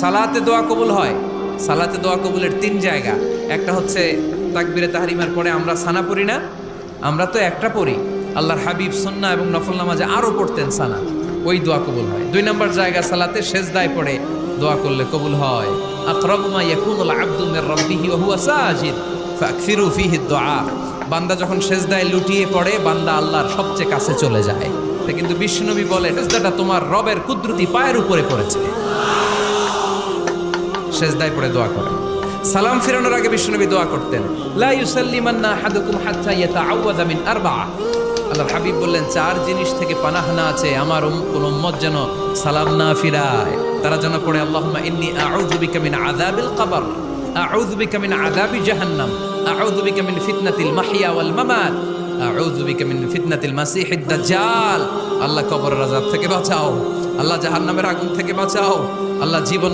সালাতে দোয়া কবুল হয়। সালাতে দোয়া কবুলের তিন জায়গা। একটা হচ্ছে তাকবীরে তাহরিমার পরে আমরা সানা পড়ি না, আমরা তো একটা পড়ি, আল্লাহর হাবিব সুন্নাহ এবং নফল নামাজে আরও পড়তেন সানা, ওই দোয়া কবুল হয়। দুই নম্বর জায়গা সালাতে সেজদায় পড়ে দোয়া করলে কবুল হয়। আকরাবু মা ইয়াকুনুল আবদু মির রাব্বিহি ওয়া হুয়া সাজিদ ফাকসিরু ফীহি দুআ। বান্দা যখন সেজদায় লুটিয়ে পড়ে বান্দা আল্লাহর সবচেয়ে কাছে চলে যায়। তা কিন্তু বিশ্বনবী বলে সেজদাটা তোমার রবের কুদরতি পায়ের উপরে পড়েছে। সেজদায় পড়ে দোয়া করেন। সালাম ফিরানোর আগে বিশ্বনবী দোয়া করতেন, লা ইউসাল্লিমান্না আহাদুকুম হাত্তা ইয়াতাআওয়াযা মিন আরবা'a। আল্লাহর হাবিব বললেন, চার জিনিস থেকে পানাহ না আছে আমার কোন উম্মত যেন সালাম না ফিরায়। তারা যেন পড়ে আল্লাহুম্মা ইন্নী আউযু বিকা মিন আযাবিল কবর, আউযু বিকা মিন আযাবি জাহান্নাম, আউযু বিকা মিন ফিতনাতিল মাহইয়া ওয়াল মামাত, আউযু বিকা মিন ফিতনাতিল মাসিহিদ দাজ্জাল। আল্লাহ কবরের আযাব থেকে বাঁচাও, আল্লাহ জাহান্নামের আগুন থেকে বাঁচাও, আল্লাহ জীবন